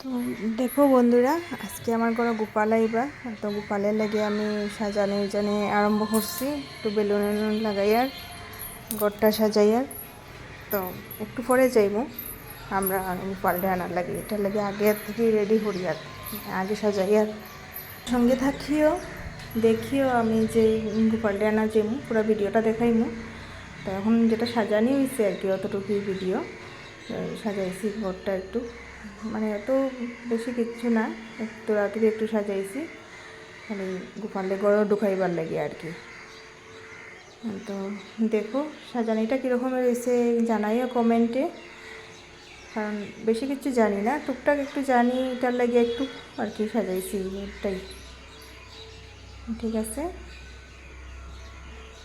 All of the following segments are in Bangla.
তো দেখো বন্ধুরা, আজকে আমার ঘরে গোপাল আইবা। তো গোপালের লাগে আমি সাজানি জানি আরম্ভ করছি, একটু বেলুন লাগাইয়ার ঘরটা সাজাইয়ার। তো একটু পরে যাইমু আমরা গোপালটা আনার লাগে, এটার লাগে আগে থেকে রেডি করি আর আগে সাজাইয়ার। সঙ্গে থাকিও, দেখিও আমি যে গোপালটা আনা যাইমু, পুরো ভিডিওটা দেখাইমু। তো এখন যেটা সাজানি হয়েছে আর কি, অতটুকুই ভিডিও সাজাইছি ঘরটা একটু, মানে এত বেশি কিচ্ছু না, একটু রাত্রে একটু সাজাইছি, মানে গোপালে গড়েও ঢুকাইবার লাগে আর কি। তো দেখো সাজানিটা কীরকমের হয়েছে জানাইও কমেন্টে, কারণ বেশি কিছু জানি না, টুকটাক একটু জানি, এটার লাগে একটু আর কি সাজাইছি এটাই। ঠিক আছে,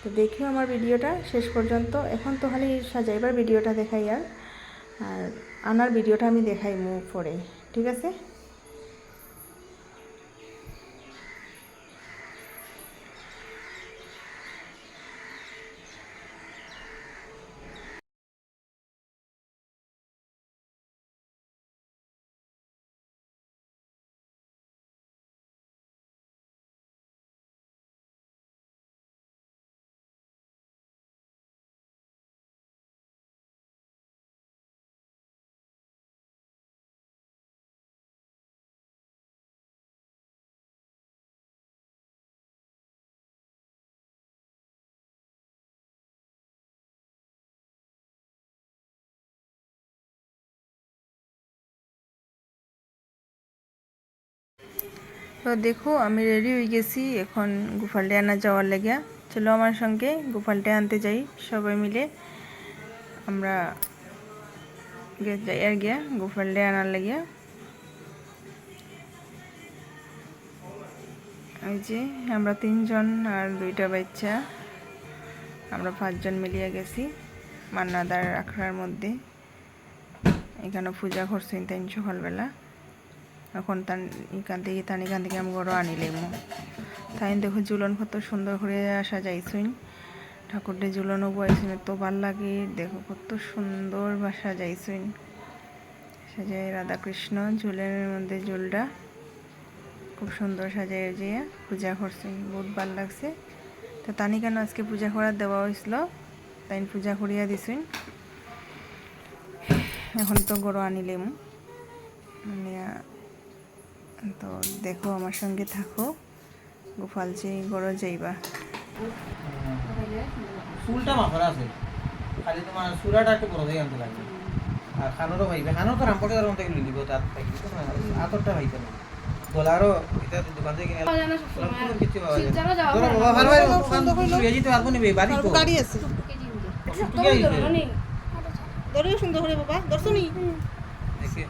তো দেখিও আমার ভিডিওটা শেষ পর্যন্ত। এখন তো খালি সাজাইবার ভিডিওটা দেখাই, আর আনার ভিডিওটা আমি দেখাই মুখ পরে। ঠিক আছে, তো দেখো আমি রেডি হয়ে গেছি, এখন গোপালটা আনা যাওয়ার লাগিয়া। চলো আমার সঙ্গে গোপালটা আনতে যাই, সবাই মিলে আমরা যাই আর গিয়া গোপালটা আনার লাগিয়া। ওই যে আমরা 3 জন আর 2টা বাচ্চা, আমরা 5 জন মিলিয়ে গেছি মান্নাদার আখড়ার মধ্যে। এখানে পূজা করছেন তাই সকালবেলা। এখন এখান থেকে আমি গরো আনিলাম। তাই দেখো ঝুলন কত সুন্দর করে আসা যাইছুন, ঠাকুরদের ঝুলনও বয়েছেন, এত ভাল লাগে। দেখো কত সুন্দর বাসা যাইছুন, সাজায় রাধাকৃষ্ণ ঝুলের মধ্যে ঝুলটা খুব সুন্দর সাজায় যে পূজা করছেন, বহুত ভাল লাগছে। তো তানি কেন আজকে পূজা করার দেওয়া হয়েছিল, তাই পূজা করিয়া দিছুন। এখন তো গরো আনিলাম, তো দেখো আমার সঙ্গে থাকো, গোপাল যে গড় যাইবা। ফুলটা মাথায় আছে, খালি তোমার সুরাটা একটু বড় হয়ে আনতে লাগবে। আর খানোরও ভাইবে, খানোর তো রামপটে তার মধ্যে লিব, তার আতরটা ভাইতে না গলারও এটা দোকান থেকে কিনে কিছু পাওয়া যায়। ধরো বাবা ভালো ভাই পছন্দ করলো এই যেতে পারবো নিবে, বাড়ি তো গাড়ি আছে, ধরো সুন্দর করে বাবা দর্শনী দেখে।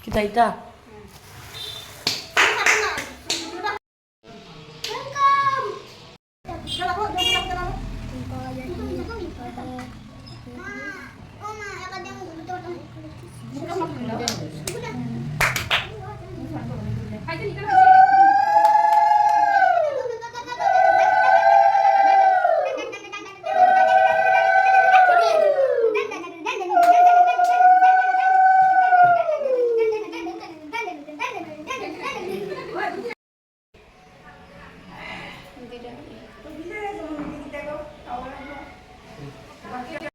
Kita